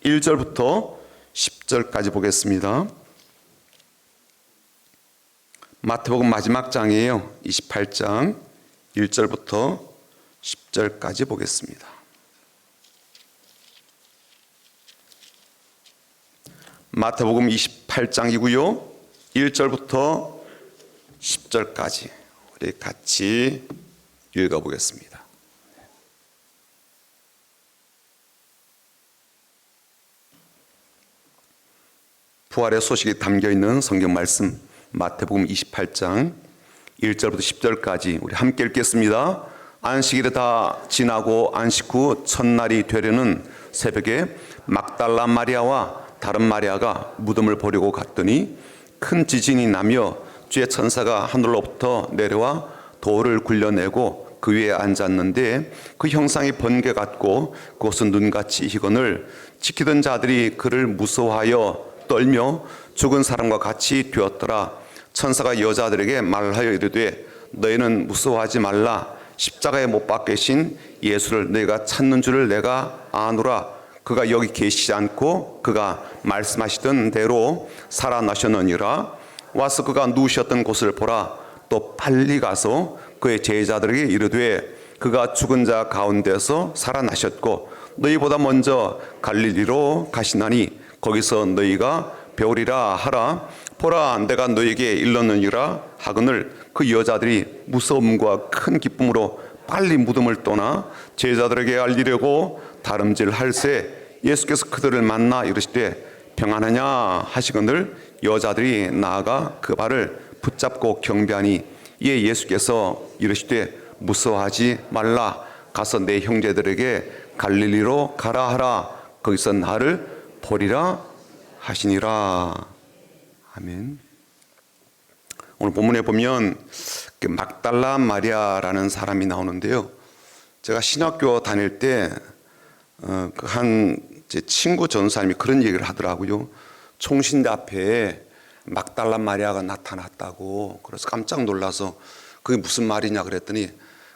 1절부터 10절까지 보겠습니다. 마태복음 마지막 장이에요. 28장 1절부터 10절까지 보겠습니다. 마태복음 28장이고요. 1절부터 10절까지 우리 같이 읽어보겠습니다. 부활의 소식이 담겨있는 성경 말씀 마태복음 28장 1절부터 10절까지 우리 함께 읽겠습니다. 안식일이 다 지나고 안식 후 첫날이 되려는 새벽에 막달라 마리아와 다른 마리아가 무덤을 보려고 갔더니 큰 지진이 나며 주의 천사가 하늘로부터 내려와 돌을 굴려내고 그 위에 앉았는데 그 형상이 번개 같고 그것은 눈같이 희건을 지키던 자들이 그를 무서워하여 떨며 죽은 사람과 같이 되었더라. 천사가 여자들에게 말하여 이르되 너희는 무서워하지 말라. 십자가에 못 박히신 예수를 너희가 찾는 줄을 내가 아노라. 그가 여기 계시지 않고 그가 말씀하시던 대로 살아나셨느니라. 와서 그가 누우셨던 곳을 보라. 또 빨리 가서 그의 제자들에게 이르되 그가 죽은 자 가운데서 살아나셨고 너희보다 먼저 갈릴리로 가시나니 거기서 너희가 배우리라 하라. 보라 내가 너희에게 일렀느니라 하거늘 그 여자들이 무서움과 큰 기쁨으로 빨리 무덤을 떠나 제자들에게 알리려고 다름질할새 예수께서 그들을 만나 이르시되 평안하냐 하시거늘 여자들이 나아가 그 발을 붙잡고 경배하니 이에 예수께서 이르시되 무서워하지 말라. 가서 내 형제들에게 갈릴리로 가라 하라. 거기서 나를 보리라 하시니라. 아멘. 오늘 본문에 보면 막달라 마리아라는 사람이 나오는데요. 제가 신학교 다닐 때 제 친구 전사님이 그런 얘기를 하더라고요. 총신대 앞에 막달라 마리아가 나타났다고. 그래서 깜짝 놀라서 그게 무슨 말이냐 그랬더니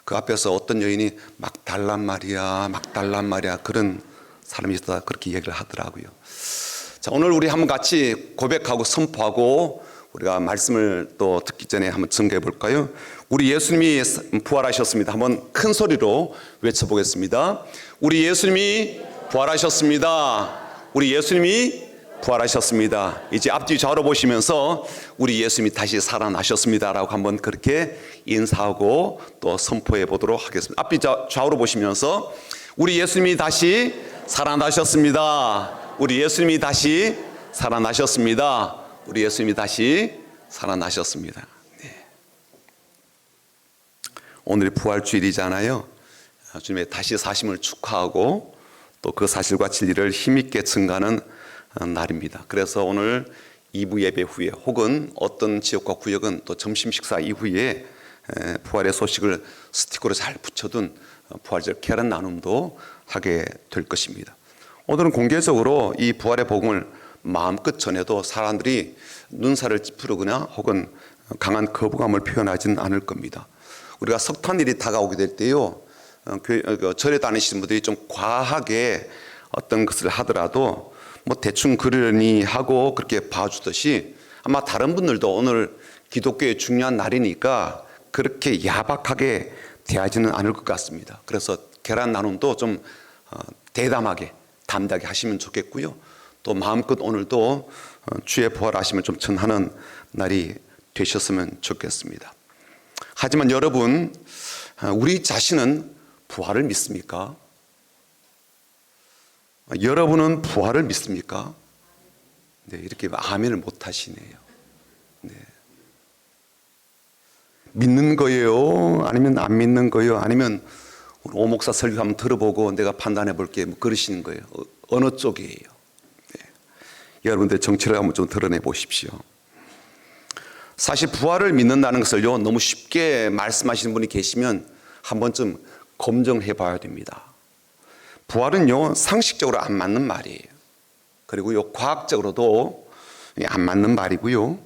그 앞에서 어떤 여인이 막달라 마리아 그런 사람이 있다 그렇게 얘기를 하더라고요. 자, 오늘 우리 한번 같이 고백하고 선포하고 우리가 말씀을 또 듣기 전에 한번 증거해 볼까요? 우리 예수님이 부활하셨습니다. 한번 큰 소리로 외쳐보겠습니다. 우리 예수님이 부활하셨습니다. 우리 예수님이 부활하셨습니다. 이제 앞뒤 좌우로 보시면서 우리 예수님이 다시 살아나셨습니다라고 한번 그렇게 인사하고 또 선포해 보도록 하겠습니다. 앞뒤 좌우로 보시면서 우리 예수님이 다시 살아나셨습니다. 우리 예수님이 다시 살아나셨습니다. 우리 예수님이 다시 살아나셨습니다. 네. 오늘이 부활주일이잖아요. 주님의 다시 사심을 축하하고 또 그 사실과 진리를 힘있게 증거하는 날입니다. 그래서 오늘 2부 예배 후에 혹은 어떤 지역과 구역은 또 점심 식사 이후에 부활의 소식을 스티커로 잘 붙여둔 부활절 계란 나눔도 하게 될 것입니다. 오늘은 공개적으로 이 부활의 복음을 마음껏 전해도 사람들이 눈살을 찌푸리거나 혹은 강한 거부감을 표현하지는 않을 겁니다. 우리가 석탄일이 다가오게 될 때요, 절에 다니시는 분들이 좀 과하게 어떤 것을 하더라도 뭐 대충 그러니 하고 그렇게 봐주듯이 아마 다른 분들도 오늘 기독교의 중요한 날이니까 그렇게 야박하게 대하지는 않을 것 같습니다. 그래서 계란 나눔도 좀 대담하게 담대하게 하시면 좋겠고요. 또 마음껏 오늘도 주의 부활하심을 좀 전하는 날이 되셨으면 좋겠습니다. 하지만 여러분, 우리 자신은 부활을 믿습니까? 여러분은 부활을 믿습니까? 네, 이렇게 아멘을 못 하시네요. 네. 믿는 거예요? 아니면 안 믿는 거예요? 아니면 오 목사 설교 한번 들어보고 내가 판단해 볼게 뭐 그러시는 거예요? 어느 쪽이에요? 네. 여러분들 정체를 한번 좀 드러내 보십시오. 사실 부활을 믿는다는 것을요, 너무 쉽게 말씀하시는 분이 계시면 한 번쯤 검증해 봐야 됩니다. 부활은요, 상식적으로 안 맞는 말이에요. 그리고요, 과학적으로도 안 맞는 말이고요.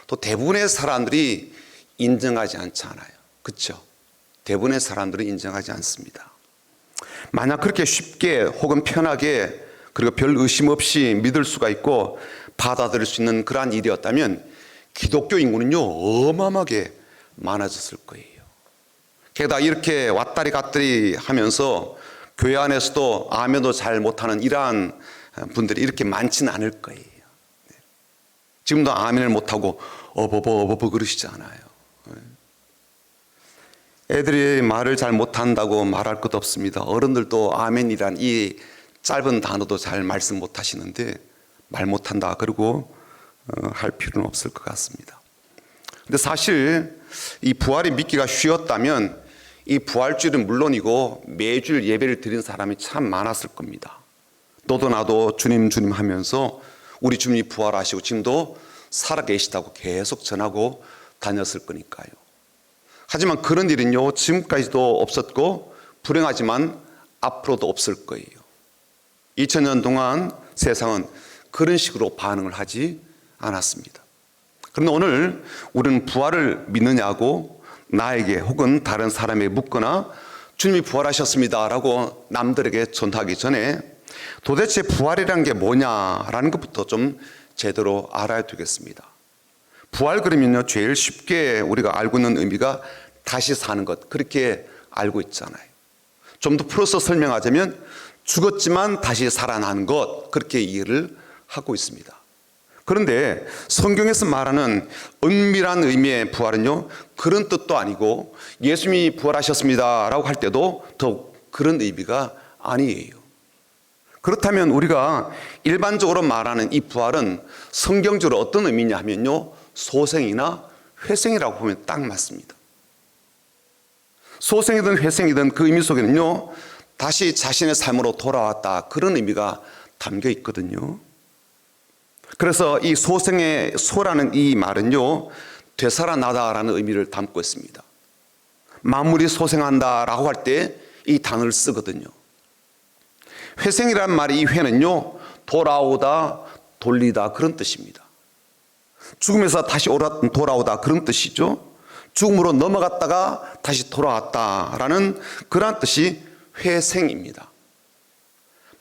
또 대부분의 사람들이 인정하지 않지 않아요. 그렇죠? 대부분의 사람들은 인정하지 않습니다. 만약 그렇게 쉽게 혹은 편하게 그리고 별 의심 없이 믿을 수가 있고 받아들일 수 있는 그러한 일이었다면 기독교 인구는요 어마어마하게 많아졌을 거예요. 게다가 이렇게 왔다리 갔다리 하면서 교회 안에서도 아멘도 잘 못하는 이러한 분들이 이렇게 많지는 않을 거예요. 지금도 아멘을 못하고 어버버 그러시지 않아요. 애들이 말을 잘 못한다고 말할 것도 없습니다. 어른들도 아멘이란 이 짧은 단어도 잘 말씀 못하시는데 말 못한다 그러고 할 필요는 없을 것 같습니다. 근데 사실 이 부활이 믿기가 쉬웠다면 이 부활주일은 물론이고 매주일 예배를 드리는 사람이 참 많았을 겁니다. 너도 나도 주님 주님 하면서 우리 주님이 부활하시고 지금도 살아계시다고 계속 전하고 다녔을 거니까요. 하지만 그런 일은요 지금까지도 없었고 불행하지만 앞으로도 없을 거예요. 2000년 동안 세상은 그런 식으로 반응을 하지 않았습니다. 그런데 오늘 우리는 부활을 믿느냐고 나에게 혹은 다른 사람에게 묻거나 주님이 부활하셨습니다 라고 남들에게 전하기 전에 도대체 부활이란 게 뭐냐라는 것부터 좀 제대로 알아야 되겠습니다. 부활 그러면요 제일 쉽게 우리가 알고 있는 의미가 다시 사는 것 그렇게 알고 있잖아요. 좀 더 풀어서 설명하자면 죽었지만 다시 살아나는 것 그렇게 이해를 하고 있습니다. 그런데 성경에서 말하는 은밀한 의미의 부활은요 그런 뜻도 아니고 예수님이 부활하셨습니다 라고 할 때도 더욱 그런 의미가 아니에요. 그렇다면 우리가 일반적으로 말하는 이 부활은 성경적으로 어떤 의미냐 하면요 소생이나 회생이라고 보면 딱 맞습니다. 소생이든 회생이든 그 의미 속에는요 다시 자신의 삶으로 돌아왔다 그런 의미가 담겨 있거든요. 그래서 이 소생의 소라는 이 말은요 되살아나다라는 의미를 담고 있습니다. 만물이 소생한다라고 할 때 이 단어를 쓰거든요. 회생이라는 말이 이 회는요 돌아오다 돌리다 그런 뜻입니다. 죽음에서 다시 돌아오다 그런 뜻이죠. 죽음으로 넘어갔다가 다시 돌아왔다라는 그런 뜻이 회생입니다.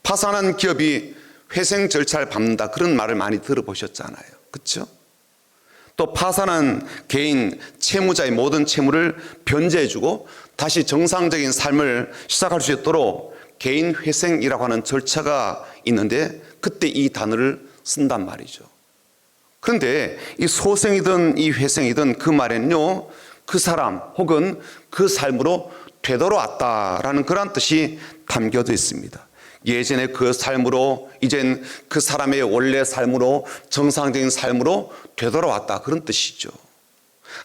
파산한 기업이 회생 절차를 밟는다 그런 말을 많이 들어보셨잖아요. 그렇죠? 또 파산한 개인 채무자의 모든 채무를 변제해주고 다시 정상적인 삶을 시작할 수 있도록 개인 회생이라고 하는 절차가 있는데 그때 이 단어를 쓴단 말이죠. 그런데 이 소생이든 이 회생이든 그 말에는요 그 사람 혹은 그 삶으로 되돌아왔다라는 그런 뜻이 담겨져 있습니다. 예전에 그 삶으로 이젠 그 사람의 원래 삶으로 정상적인 삶으로 되돌아왔다 그런 뜻이죠.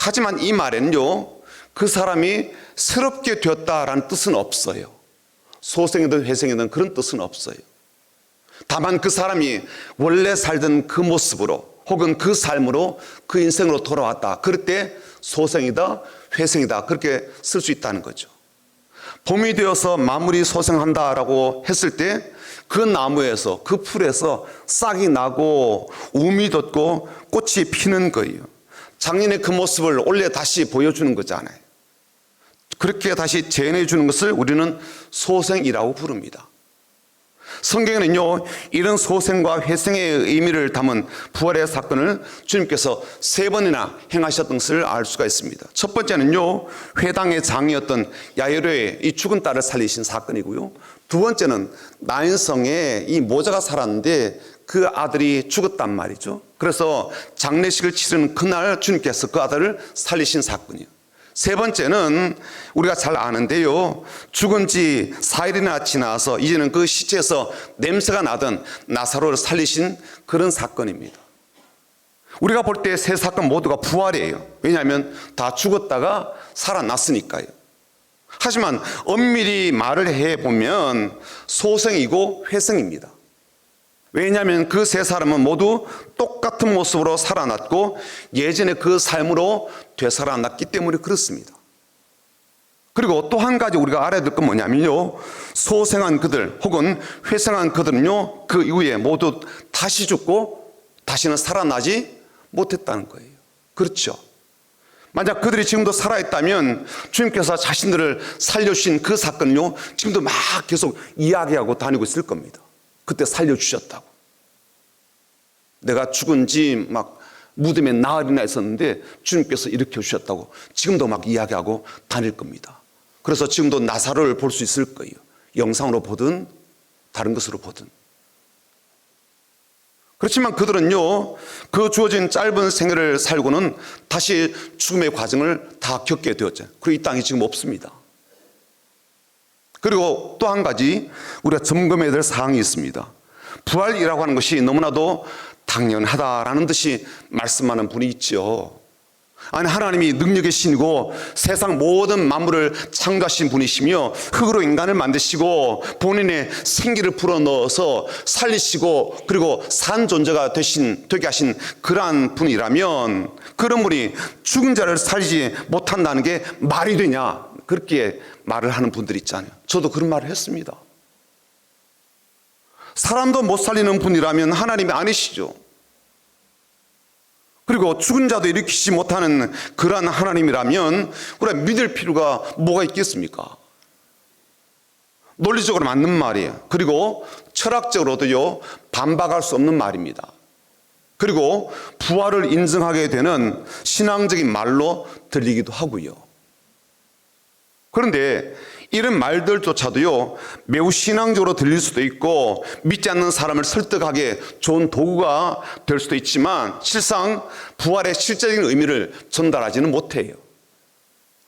하지만 이 말에는요 그 사람이 새롭게 되었다라는 뜻은 없어요. 소생이든 회생이든 그런 뜻은 없어요. 다만 그 사람이 원래 살던 그 모습으로 혹은 그 삶으로 그 인생으로 돌아왔다. 그럴 때 소생이다 회생이다 그렇게 쓸 수 있다는 거죠. 봄이 되어서 만물이 소생한다라고 했을 때 그 나무에서 그 풀에서 싹이 나고 움이 돋고 꽃이 피는 거예요. 작년의 그 모습을 올해 다시 보여주는 거잖아요. 그렇게 다시 재현해 주는 것을 우리는 소생이라고 부릅니다. 성경에는요 이런 소생과 회생의 의미를 담은 부활의 사건을 주님께서 3번이나 행하셨던 것을 알 수가 있습니다. 첫 번째는요 회당의 장이었던 야이로의 이 죽은 딸을 살리신 사건이고요. 두 번째는 나인성에 이 모자가 살았는데 그 아들이 죽었단 말이죠. 그래서 장례식을 치르는 그날 주님께서 그 아들을 살리신 사건이에요. 세 번째는 우리가 잘 아는데요 죽은 지 4일이나 지나서 이제는 그 시체에서 냄새가 나던 나사로를 살리신 그런 사건입니다. 우리가 볼 때 세 사건 모두가 부활이에요. 왜냐하면 다 죽었다가 살아났으니까요. 하지만 엄밀히 말을 해보면 소생이고 회생입니다. 왜냐하면 그 세 사람은 모두 똑같은 모습으로 살아났고 예전에 그 삶으로 되살아났기 때문에 그렇습니다. 그리고 또 한 가지 우리가 알아야 될 건 뭐냐면요 소생한 그들 혹은 회생한 그들은요 그 이후에 모두 다시 죽고 다시는 살아나지 못했다는 거예요. 그렇죠? 만약 그들이 지금도 살아있다면 주님께서 자신들을 살려주신 그 사건을요 지금도 막 계속 이야기하고 다니고 있을 겁니다. 그때 살려주셨다고. 내가 죽은 지 막 무덤에 나흘이나 있었는데 주님께서 일으켜 주셨다고 지금도 막 이야기하고 다닐 겁니다. 그래서 지금도 나사로를 볼 수 있을 거예요. 영상으로 보든 다른 것으로 보든. 그렇지만 그들은요, 그 주어진 짧은 생애를 살고는 다시 죽음의 과정을 다 겪게 되었죠. 그리고 이 땅이 지금 없습니다. 그리고 또 한 가지 우리가 점검해야 될 사항이 있습니다. 부활이라고 하는 것이 너무나도 당연하다라는 듯이 말씀하는 분이 있죠. 아니, 하나님이 능력의 신이고 세상 모든 만물을 창조하신 분이시며 흙으로 인간을 만드시고 본인의 생기를 불어넣어서 살리시고 그리고 산 존재가 되게 하신 그러한 분이라면 그런 분이 죽은 자를 살리지 못한다는 게 말이 되냐, 그렇게 말을 하는 분들이 있잖아요. 저도 그런 말을 했습니다. 사람도 못 살리는 분이라면 하나님이 아니시죠. 그리고 죽은 자도 일으키지 못하는 그러한 하나님이라면 우리가 믿을 필요가 뭐가 있겠습니까? 논리적으로 맞는 말이에요. 그리고 철학적으로도요, 반박할 수 없는 말입니다. 그리고 부활을 인정하게 되는 신앙적인 말로 들리기도 하고요. 그런데 이런 말들조차도요, 매우 신앙적으로 들릴 수도 있고 믿지 않는 사람을 설득하기에 좋은 도구가 될 수도 있지만 실상 부활의 실제적인 의미를 전달하지는 못해요.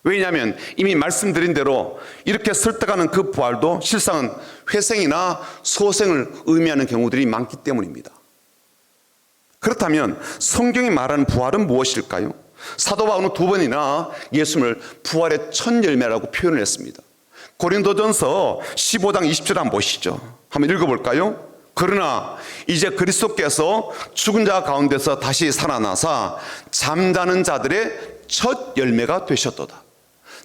왜냐하면 이미 말씀드린 대로 이렇게 설득하는 그 부활도 실상은 회생이나 소생을 의미하는 경우들이 많기 때문입니다. 그렇다면 성경이 말하는 부활은 무엇일까요? 사도 바울은 2번이나 예수님을 부활의 첫 열매라고 표현을 했습니다. 고린도전서 15장 20절 한번 보시죠. 한번 읽어볼까요? 그러나 이제 그리스도께서 죽은 자 가운데서 다시 살아나사 잠자는 자들의 첫 열매가 되셨도다.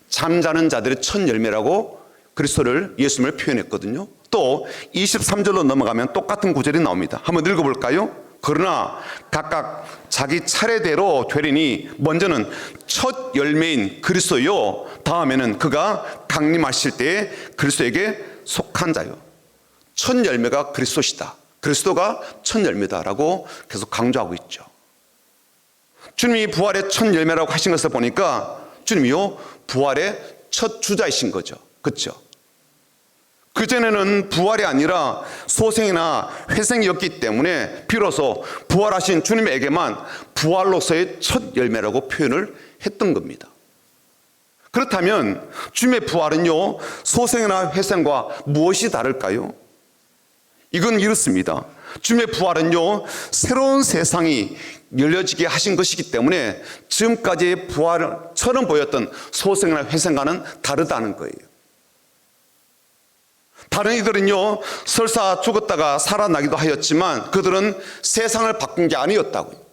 잠자는 자들의 첫 열매라고 그리스도를, 예수님을 표현했거든요. 또 23절로 넘어가면 똑같은 구절이 나옵니다. 한번 읽어볼까요? 그러나 각각 자기 차례대로 되리니 먼저는 첫 열매인 그리스도요, 다음에는 그가 강림하실 때에 그리스도에게 속한 자요. 첫 열매가 그리스도시다. 그리스도가 첫 열매다라고 계속 강조하고 있죠. 주님이 부활의 첫 열매라고 하신 것을 보니까 주님이요, 부활의 첫 주자이신 거죠. 그렇죠? 그전에는 부활이 아니라 소생이나 회생이었기 때문에 비로소 부활하신 주님에게만 부활로서의 첫 열매라고 표현을 했던 겁니다. 그렇다면 주님의 부활은요, 소생이나 회생과 무엇이 다를까요? 이건 이렇습니다. 주님의 부활은요, 새로운 세상이 열려지게 하신 것이기 때문에 지금까지의 부활처럼 보였던 소생이나 회생과는 다르다는 거예요. 다른 이들은요, 설사 죽었다가 살아나기도 하였지만 그들은 세상을 바꾼 게 아니었다고요.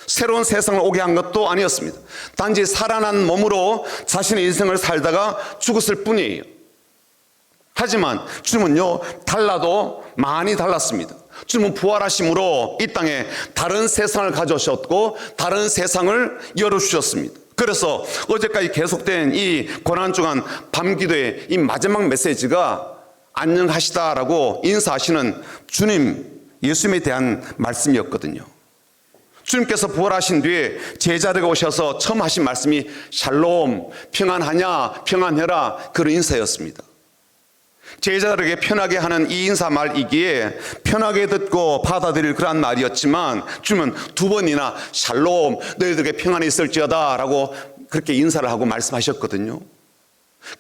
새로운 세상을 오게 한 것도 아니었습니다. 단지 살아난 몸으로 자신의 인생을 살다가 죽었을 뿐이에요. 하지만 주님은요, 달라도 많이 달랐습니다. 주님은 부활하심으로 이 땅에 다른 세상을 가져오셨고 다른 세상을 열어주셨습니다. 그래서 어제까지 계속된 이 고난주간 밤기도의 이 마지막 메시지가 안녕하시다라고 인사하시는 주님, 예수님에 대한 말씀이었거든요. 주님께서 부활하신 뒤에 제자들에게 오셔서 처음 하신 말씀이 샬롬, 평안하냐, 평안해라, 그런 인사였습니다. 제자들에게 편하게 하는 이 인사말이기에 편하게 듣고 받아들일 그러한 말이었지만 주님은 2번이나 샬롬, 너희들에게 평안이 있을지어다 라고 그렇게 인사를 하고 말씀하셨거든요.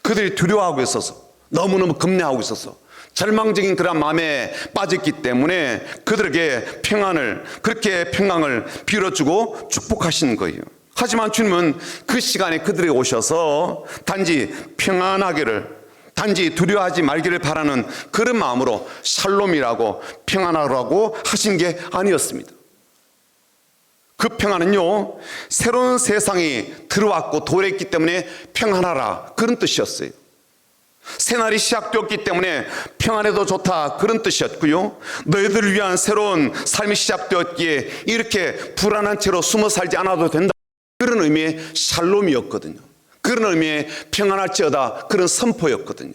그들이 두려워하고 있어서, 너무너무 겁내하고 있어서 절망적인 그런 마음에 빠졌기 때문에 그들에게 그렇게 평안을 빌어주고 축복하시는 거예요. 하지만 주님은 그 시간에 그들에게 오셔서 단지 평안하기를, 단지 두려워하지 말기를 바라는 그런 마음으로 샬롬이라고, 평안하라고 하신 게 아니었습니다. 그 평안은요, 새로운 세상이 들어왔고 도래했기 때문에 평안하라, 그런 뜻이었어요. 새날이 시작되었기 때문에 평안해도 좋다, 그런 뜻이었고요. 너희들을 위한 새로운 삶이 시작되었기에 이렇게 불안한 채로 숨어 살지 않아도 된다, 그런 의미의 샬롬이었거든요. 그런 의미의 평안할지어다, 그런 선포였거든요.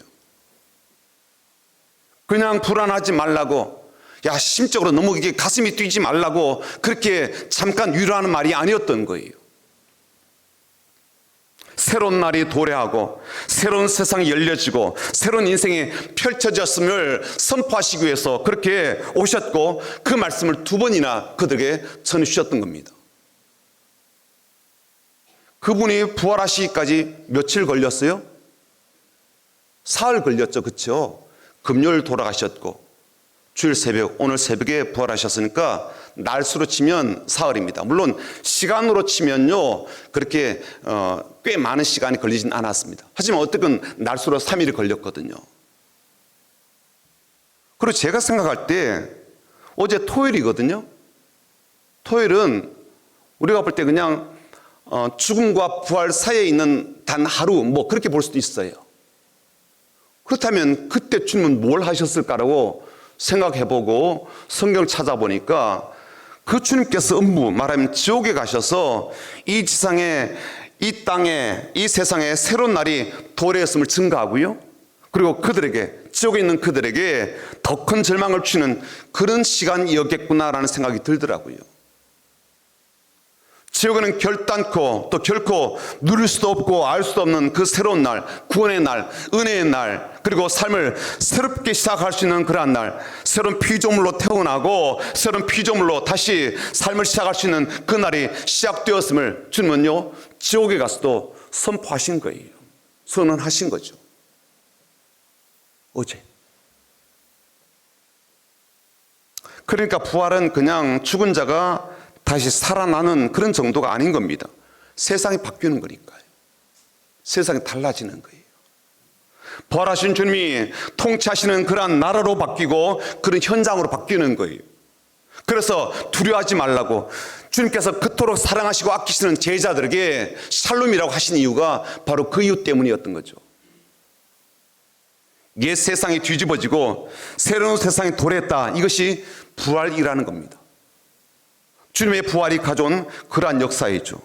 그냥 불안하지 말라고, 야, 심적으로 너무 이게 가슴이 뛰지 말라고 그렇게 잠깐 위로하는 말이 아니었던 거예요. 새로운 날이 도래하고 새로운 세상이 열려지고 새로운 인생이 펼쳐졌음을 선포하시기 위해서 그렇게 오셨고, 그 말씀을 2번이나 그들에게 전해주셨던 겁니다. 그분이 부활하시기까지 며칠 걸렸어요? 사흘 걸렸죠. 그렇죠? 금요일 돌아가셨고 주일 새벽, 오늘 새벽에 부활하셨으니까 날수로 치면 사흘입니다. 물론 시간으로 치면요, 그렇게 꽤 많은 시간이 걸리진 않았습니다. 하지만 어쨌든 날수로 3일이 걸렸거든요. 그리고 제가 생각할 때 어제 토요일이거든요. 토요일은 우리가 볼 때 그냥 죽음과 부활 사이에 있는 단 하루, 뭐 그렇게 볼 수도 있어요. 그렇다면 그때 주님은 뭘 하셨을까라고 생각해보고 성경을 찾아보니까 그 주님께서 음부, 말하면 지옥에 가셔서 이 지상에, 이 땅에, 이 세상에 새로운 날이 도래했음을 증거하고요, 그리고 그들에게, 지옥에 있는 그들에게 더 큰 절망을 주는 그런 시간이었겠구나라는 생각이 들더라고요. 지옥에는 결단코 또 결코 누릴 수도 없고 알 수도 없는 그 새로운 날, 구원의 날, 은혜의 날, 그리고 삶을 새롭게 시작할 수 있는 그러한 날, 새로운 피조물로 태어나고 새로운 피조물로 다시 삶을 시작할 수 있는 그 날이 시작되었음을 주님은요, 지옥에 가서도 선포하신 거예요. 선언하신 거죠. 어제. 그러니까 부활은 그냥 죽은 자가 다시 살아나는 그런 정도가 아닌 겁니다. 세상이 바뀌는 거니까요. 세상이 달라지는 거예요. 부활하신 주님이 통치하시는 그러한 나라로 바뀌고 그런 현장으로 바뀌는 거예요. 그래서 두려워하지 말라고 주님께서 그토록 사랑하시고 아끼시는 제자들에게 샬롬이라고 하신 이유가 바로 그 이유 때문이었던 거죠. 옛 세상이 뒤집어지고 새로운 세상이 도래했다. 이것이 부활이라는 겁니다. 주님의 부활이 가져온 그러한 역사이죠.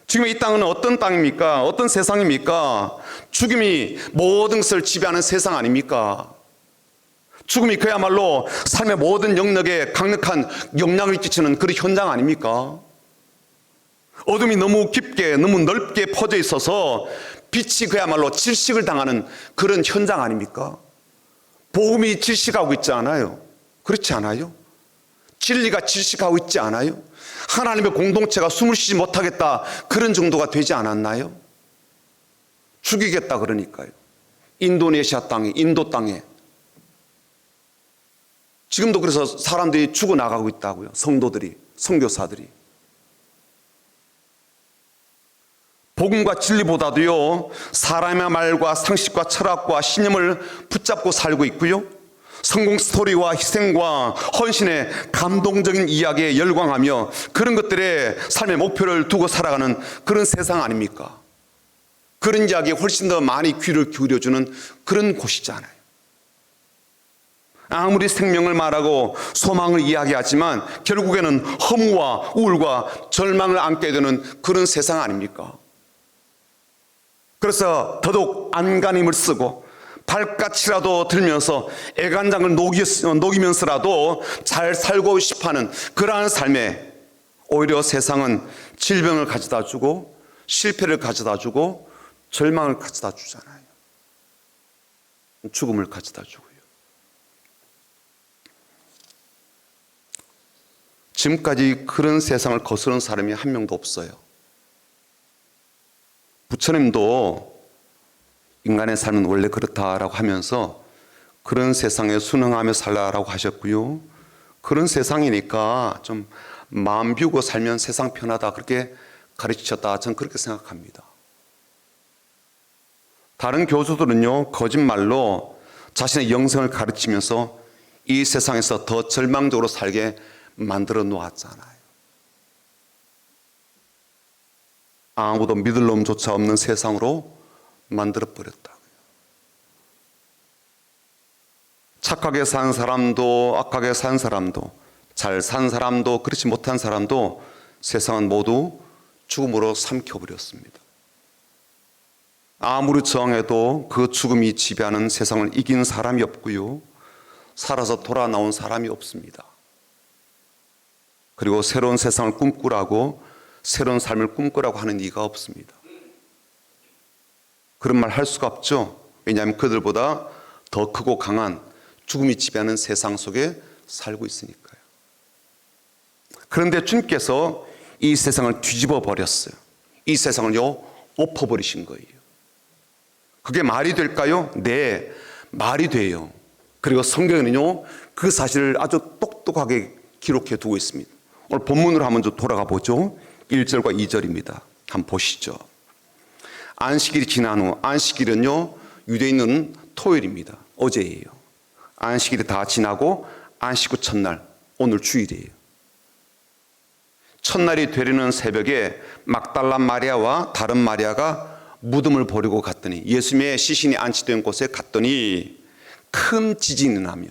지금 이 땅은 어떤 땅입니까? 어떤 세상입니까? 죽음이 모든 것을 지배하는 세상 아닙니까? 죽음이 그야말로 삶의 모든 영역에 강력한 영향을 끼치는 그런 현장 아닙니까? 어둠이 너무 깊게, 너무 넓게 퍼져 있어서 빛이 그야말로 질식을 당하는 그런 현장 아닙니까? 복음이 질식하고 있지 않아요? 그렇지 않아요? 진리가 질식하고 있지 않아요? 하나님의 공동체가 숨을 쉬지 못하겠다, 그런 정도가 되지 않았나요? 죽이겠다 그러니까요. 인도네시아 땅에, 인도 땅에 지금도 그래서 사람들이 죽어나가고 있다고요. 성도들이, 선교사들이. 복음과 진리보다도요, 사람의 말과 상식과 철학과 신념을 붙잡고 살고 있고요, 성공 스토리와 희생과 헌신의 감동적인 이야기에 열광하며 그런 것들에 삶의 목표를 두고 살아가는 그런 세상 아닙니까? 그런 이야기에 훨씬 더 많이 귀를 기울여주는 그런 곳이잖아요. 아무리 생명을 말하고 소망을 이야기하지만 결국에는 허무와 우울과 절망을 안게 되는 그런 세상 아닙니까? 그래서 더더욱 안간힘을 쓰고 발까치라도 들면서 애간장을 녹이면서라도 잘 살고 싶어하는 그러한 삶에 오히려 세상은 질병을 가져다 주고 실패를 가져다 주고 절망을 가져다 주잖아요. 죽음을 가져다 주고요. 지금까지 그런 세상을 거스른 사람이 한 명도 없어요. 부처님도 인간의 삶은 원래 그렇다라고 하면서 그런 세상에 순응하며 살라라고 하셨고요. 그런 세상이니까 좀 마음 비우고 살면 세상 편하다, 그렇게 가르치셨다. 저는 그렇게 생각합니다. 다른 교수들은요, 거짓말로 자신의 영성을 가르치면서 이 세상에서 더 절망적으로 살게 만들어 놓았잖아요. 아무도 믿을 놈조차 없는 세상으로 만들어 버렸다고요. 착하게 산 사람도 악하게 산 사람도 잘 산 사람도 그렇지 못한 사람도 세상은 모두 죽음으로 삼켜버렸습니다. 아무리 저항해도 그 죽음이 지배하는 세상을 이긴 사람이 없고요, 살아서 돌아 나온 사람이 없습니다. 그리고 새로운 세상을 꿈꾸라고, 새로운 삶을 꿈꾸라고 하는 이가 없습니다. 그런 말 할 수가 없죠. 왜냐하면 그들보다 더 크고 강한 죽음이 지배하는 세상 속에 살고 있으니까요. 그런데 주님께서 이 세상을 뒤집어 버렸어요. 이 세상을요, 엎어버리신 거예요. 그게 말이 될까요? 네, 말이 돼요. 그리고 성경에는요, 그 사실을 아주 똑똑하게 기록해 두고 있습니다. 오늘 본문으로 한번 좀 돌아가 보죠. 1절과 2절입니다. 한번 보시죠. 안식일이 지난 후, 안식일은요, 유대인은 토요일입니다. 어제예요. 안식일이 다 지나고 안식 후 첫날, 오늘 주일이에요. 첫날이 되려는 새벽에 막달라 마리아와 다른 마리아가 무덤을 버리고 갔더니, 예수님의 시신이 안치된 곳에 갔더니 큰 지진이 나며,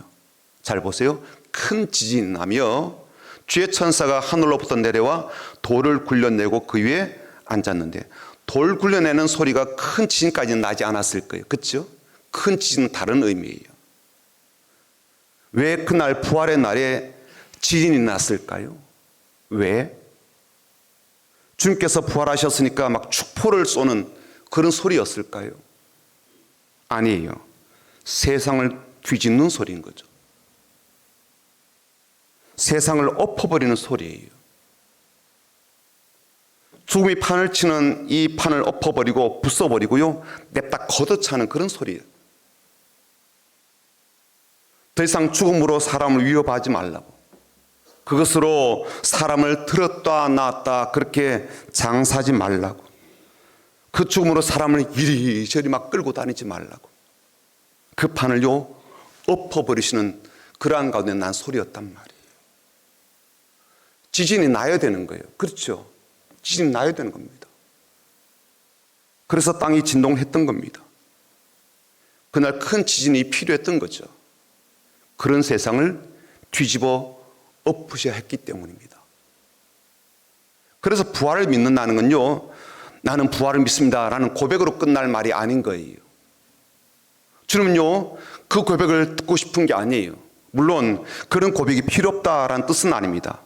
잘 보세요, 큰 지진이 나며 주의 천사가 하늘로부터 내려와 돌을 굴려내고 그 위에 앉았는데, 돌 굴려내는 소리가 큰 지진까지는 나지 않았을 거예요. 그렇죠? 큰 지진은 다른 의미예요. 왜 그날 부활의 날에 지진이 났을까요? 왜? 주님께서 부활하셨으니까 막 축포를 쏘는 그런 소리였을까요? 아니에요. 세상을 뒤집는 소리인 거죠. 세상을 엎어버리는 소리예요. 죽음이 판을 치는 이 판을 엎어버리고 부숴버리고요, 냅다 걷어차는 그런 소리예요. 더 이상 죽음으로 사람을 위협하지 말라고, 그것으로 사람을 들었다 놨다 그렇게 장사하지 말라고, 그 죽음으로 사람을 이리저리 막 끌고 다니지 말라고, 그 판을요 엎어버리시는 그러한 가운데 난 소리였단 말이에요. 지진이 나야 되는 거예요. 그렇죠? 지진이 나야 되는 겁니다. 그래서 땅이 진동했던 겁니다. 그날 큰 지진이 필요했던 거죠. 그런 세상을 뒤집어 엎으셔야 했기 때문입니다. 그래서 부활을 믿는다는 건요, 나는 부활을 믿습니다 라는 고백으로 끝날 말이 아닌 거예요. 주님은요, 그 고백을 듣고 싶은 게 아니에요. 물론 그런 고백이 필요 없다라는 뜻은 아닙니다.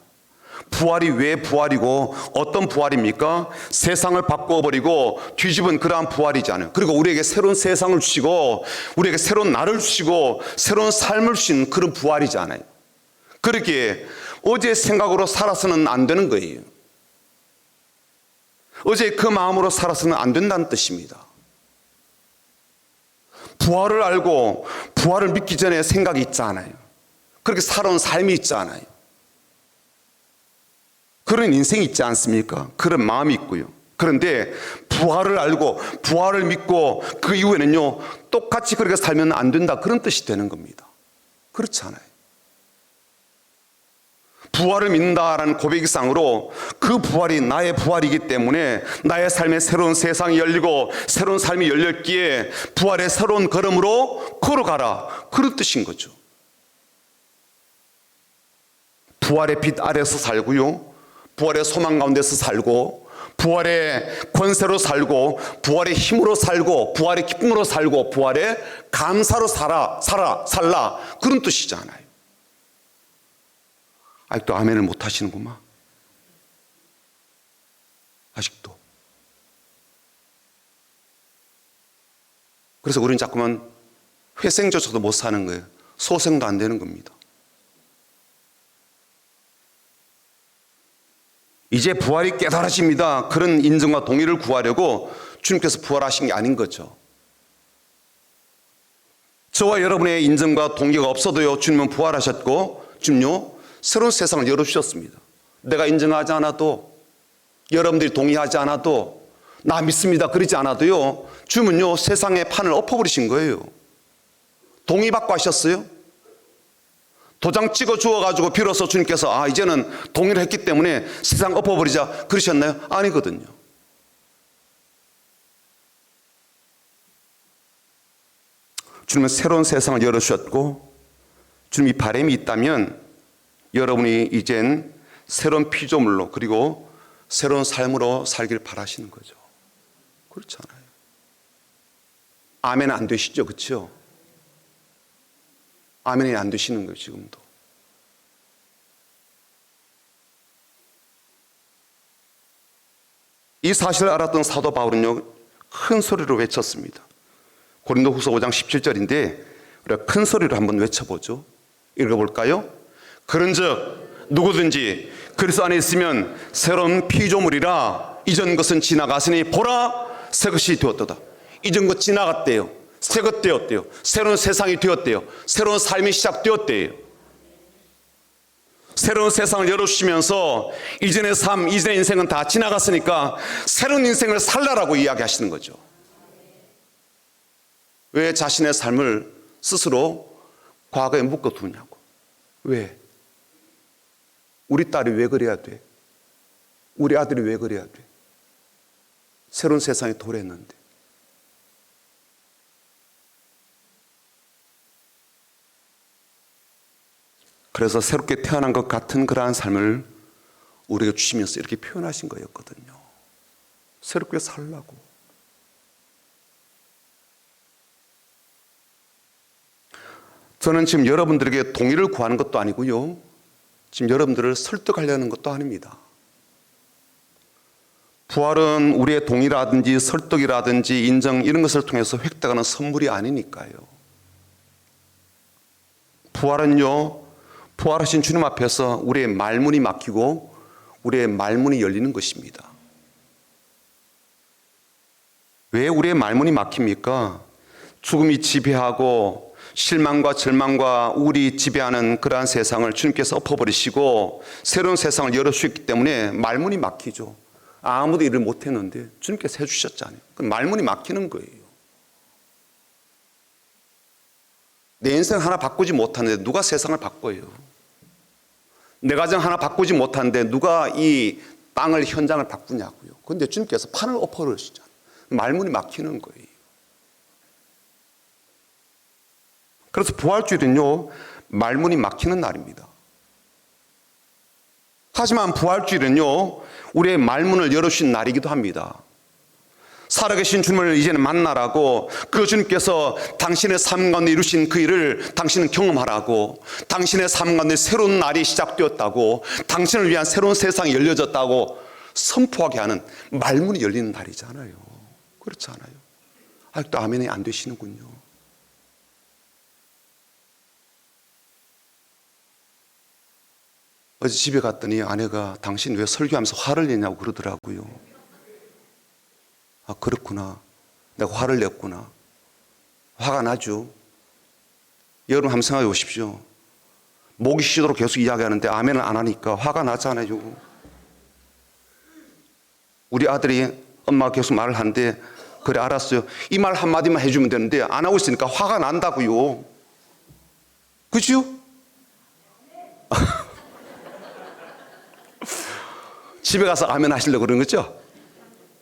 부활이 왜 부활이고 어떤 부활입니까? 세상을 바꿔버리고 뒤집은 그러한 부활이잖아요. 그리고 우리에게 새로운 세상을 주시고 우리에게 새로운 날을 주시고 새로운 삶을 주신 그런 부활이잖아요. 그렇게 어제 생각으로 살아서는 안 되는 거예요. 어제 그 마음으로 살아서는 안 된다는 뜻입니다. 부활을 알고 부활을 믿기 전에 생각이 있잖아요. 그렇게 살아온 삶이 있잖아요. 그런 인생이 있지 않습니까? 그런 마음이 있고요. 그런데 부활을 알고 부활을 믿고 그 이후에는요, 똑같이 그렇게 살면 안 된다, 그런 뜻이 되는 겁니다. 그렇잖아요. 부활을 믿는다라는 고백이상으로 그 부활이 나의 부활이기 때문에 나의 삶에 새로운 세상이 열리고 새로운 삶이 열렸기에 부활의 새로운 걸음으로 걸어가라, 그런 뜻인 거죠. 부활의 빛 아래서 살고요, 부활의 소망 가운데서 살고, 부활의 권세로 살고, 부활의 힘으로 살고, 부활의 기쁨으로 살고, 부활의 감사로 살라, 그런 뜻이잖아요. 아직도 아멘을 못 하시는구만. 아직도. 그래서 우리는 자꾸만 회생조차도 못 사는 거예요. 소생도 안 되는 겁니다. 이제 부활이 깨달아집니다. 그런 인정과 동의를 구하려고 주님께서 부활하신 게 아닌 거죠. 저와 여러분의 인정과 동의가 없어도요, 주님은 부활하셨고 주님요 새로운 세상을 열어주셨습니다. 내가 인정하지 않아도, 여러분들이 동의하지 않아도, 나 믿습니다 그러지 않아도요, 주님은요 세상의 판을 엎어버리신 거예요. 동의받고 하셨어요? 도장 찍어 주어가지고 비로소 주님께서 이제는 동의를 했기 때문에 세상 엎어버리자 그러셨나요? 아니거든요. 주님은 새로운 세상을 열어주셨고, 주님이 바람이 있다면 여러분이 이젠 새로운 피조물로, 그리고 새로운 삶으로 살길 바라시는 거죠. 그렇잖아요. 아멘 안 되시죠? 그렇죠? 아멘이 안 되시는 거예요, 지금도. 이 사실을 알았던 사도 바울은요, 큰 소리로 외쳤습니다. 고린도후서 5장 17절인데 우리가 큰 소리로 한번 외쳐보죠. 읽어볼까요? 그런즉 누구든지 그리스도 안에 있으면 새로운 피조물이라 이전 것은 지나갔으니 보라 새 것이 되었도다. 이전 것 지나갔대요. 새 것 되었대요. 새로운 세상이 되었대요. 새로운 삶이 시작되었대요. 새로운 세상을 열어주시면서 이전의 삶, 이전의 인생은 다 지나갔으니까 새로운 인생을 살라라고 이야기하시는 거죠. 왜 자신의 삶을 스스로 과거에 묶어두냐고. 왜? 우리 딸이 왜 그래야 돼? 우리 아들이 왜 그래야 돼? 새로운 세상에 도래했는데. 그래서 새롭게 태어난 것 같은 그러한 삶을 우리에게 주시면서 이렇게 표현하신 거였거든요. 새롭게 살라고. 저는 지금 여러분들에게 동의를 구하는 것도 아니고요. 지금 여러분들을 설득하려는 것도 아닙니다. 부활은 우리의 동의라든지 설득이라든지 인정 이런 것을 통해서 획득하는 선물이 아니니까요. 부활은요, 부활하신 주님 앞에서 우리의 말문이 막히고 우리의 말문이 열리는 것입니다. 왜 우리의 말문이 막힙니까? 죽음이 지배하고 실망과 절망과 우울이 지배하는 그러한 세상을 주님께서 엎어버리시고 새로운 세상을 열어주셨기 때문에 말문이 막히죠. 아무도 일을 못했는데 주님께서 해주셨잖아요. 그럼 말문이 막히는 거예요. 내 인생 하나 바꾸지 못하는데 누가 세상을 바꿔요? 내 가정 하나 바꾸지 못하는데 누가 이 땅을 현장을 바꾸냐고요. 그런데 주님께서 판을 엎어버리시잖아요. 말문이 막히는 거예요. 그래서 부활주일은요, 말문이 막히는 날입니다. 하지만 부활주일은요, 우리의 말문을 열어주신 날이기도 합니다. 살아계신 주님을 이제는 만나라고, 그 주님께서 당신의 삶 가운데 이루신 그 일을 당신은 경험하라고, 당신의 삶 가운데 새로운 날이 시작되었다고, 당신을 위한 새로운 세상이 열려졌다고 선포하게 하는 말문이 열리는 날이잖아요. 그렇지 않아요? 아직도 아멘이 안 되시는군요. 어제 집에 갔더니 아내가 당신 왜 설교하면서 화를 내냐고 그러더라고요. 아, 그렇구나. 내가 화를 냈구나. 화가 나죠. 여러분 한번 생각해 보십시오. 목이 쉬도록 계속 이야기하는데 아멘을 안 하니까 화가 나잖아요. 우리 아들이 엄마가 계속 말을 하는데 그래 알았어요. 이 말 한마디만 해주면 되는데 안 하고 있으니까 화가 난다고요. 그죠? 집에 가서 아멘 하시려고 그러는 거죠?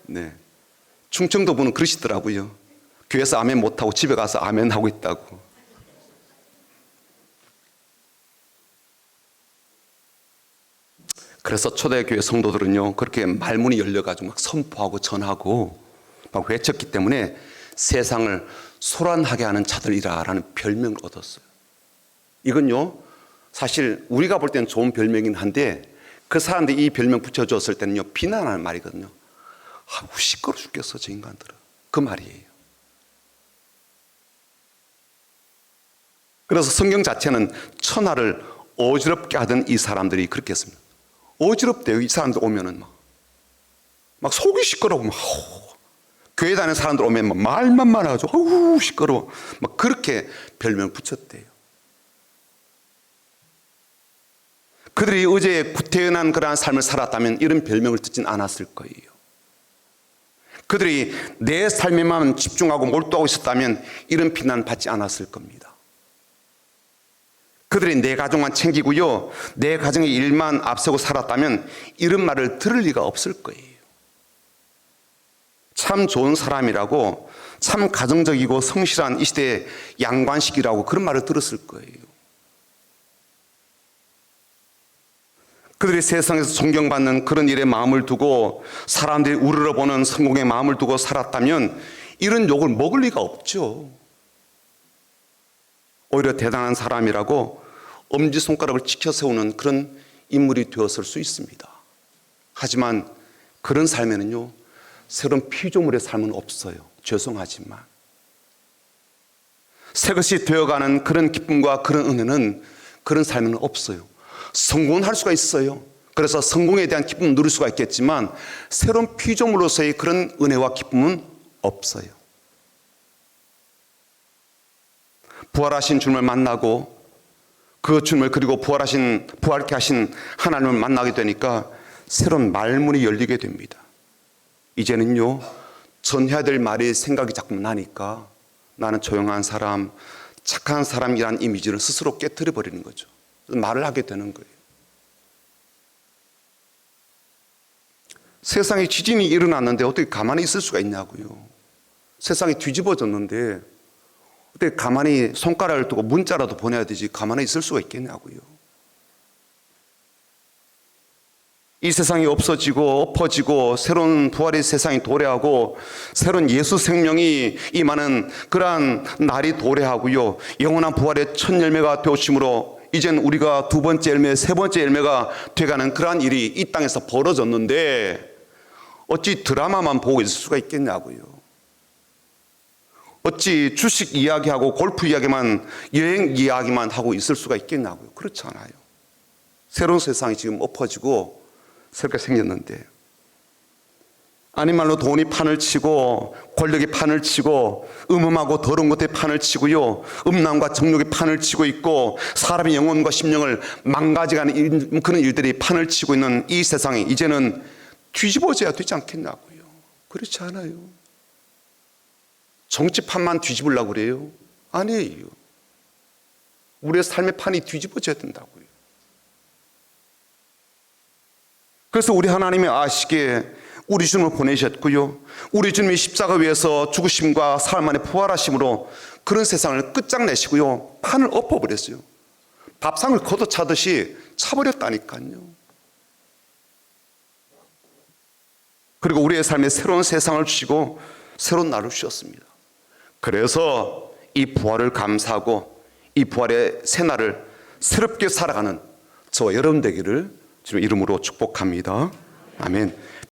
네. 충청도 분은 그러시더라고요. 교회에서 아멘 못하고 집에 가서 아멘 하고 있다고. 그래서 초대교회 성도들은요, 그렇게 말문이 열려가지고 막 선포하고 전하고 막 외쳤기 때문에 세상을 소란하게 하는 자들이라는 별명을 얻었어요. 이건요, 사실 우리가 볼 때는 좋은 별명이긴 한데 그 사람들이 이 별명 붙여줬을 때는요, 비난하는 말이거든요. 아우, 시끄러워 죽겠어, 저 인간들은. 그 말이에요. 그래서 성경 자체는 천하를 어지럽게 하던 이 사람들이 그렇게 했습니다. 어지럽대요. 이 사람들 오면은 막 속이 시끄러워. 막 교회 다니는 사람들 오면 막 말만 많아가지고 아우 시끄러워. 막 그렇게 별명 붙였대요. 그들이 어제 구태연한 그러한 삶을 살았다면 이런 별명을 듣진 않았을 거예요. 그들이 내 삶에만 집중하고 몰두하고 있었다면 이런 비난 받지 않았을 겁니다. 그들이 내 가족만 챙기고요, 내 가정의 일만 앞세고 살았다면 이런 말을 들을 리가 없을 거예요. 참 좋은 사람이라고, 참 가정적이고 성실한 이 시대의 양관식이라고 그런 말을 들었을 거예요. 그들이 세상에서 존경받는 그런 일에 마음을 두고 사람들이 우러러보는 성공에 마음을 두고 살았다면 이런 욕을 먹을 리가 없죠. 오히려 대단한 사람이라고 엄지손가락을 치켜 세우는 그런 인물이 되었을 수 있습니다. 하지만 그런 삶에는요, 새로운 피조물의 삶은 없어요. 죄송하지만. 새것이 되어가는 그런 기쁨과 그런 은혜는, 그런 삶은 없어요. 성공은 할 수가 있어요. 그래서 성공에 대한 기쁨을 누릴 수가 있겠지만 새로운 피조물로서의 그런 은혜와 기쁨은 없어요. 부활하신 주님을 만나고 그 주님을, 그리고 부활케 하신 하나님을 만나게 되니까 새로운 말문이 열리게 됩니다. 이제는요, 전해야 될 말이 생각이 자꾸 나니까 나는 조용한 사람, 착한 사람이라는 이미지를 스스로 깨트려 버리는 거죠. 말을 하게 되는 거예요. 세상에 지진이 일어났는데 어떻게 가만히 있을 수가 있냐고요. 세상이 뒤집어졌는데 어떻게 가만히 손가락을 두고 문자라도 보내야 되지 가만히 있을 수가 있겠냐고요. 이 세상이 없어지고 엎어지고 새로운 부활의 세상이 도래하고 새로운 예수 생명이 임하는 그러한 날이 도래하고요, 영원한 부활의 첫 열매가 되어심으로 이젠 우리가 두 번째 열매, 세 번째 열매가 돼가는 그러한 일이 이 땅에서 벌어졌는데 어찌 드라마만 보고 있을 수가 있겠냐고요. 어찌 주식 이야기하고 골프 이야기만, 여행 이야기만 하고 있을 수가 있겠냐고요. 그렇잖아요. 새로운 세상이 지금 엎어지고 새롭게 생겼는데, 아닌 말로 돈이 판을 치고 권력이 판을 치고 음험하고 더러운 것들이 판을 치고요, 음란과 정욕이 판을 치고 있고 사람의 영혼과 심령을 망가져가는 그런 일들이 판을 치고 있는 이 세상이 이제는 뒤집어져야 되지 않겠냐고요. 그렇지 않아요. 정치판만 뒤집으려고 그래요? 아니에요. 우리의 삶의 판이 뒤집어져야 된다고요. 그래서 우리 하나님이 아시기에 우리 주님을 보내셨고요, 우리 주님이 십자가 위에서 죽으심과 사흘 만에 부활하심으로 그런 세상을 끝장내시고요, 판을 엎어버렸어요. 밥상을 걷어차듯이 차버렸다니까요. 그리고 우리의 삶에 새로운 세상을 주시고 새로운 날을 주셨습니다. 그래서 이 부활을 감사하고 이 부활의 새날을 새롭게 살아가는 저와 여러분 되기를 주님 이름으로 축복합니다. 아멘.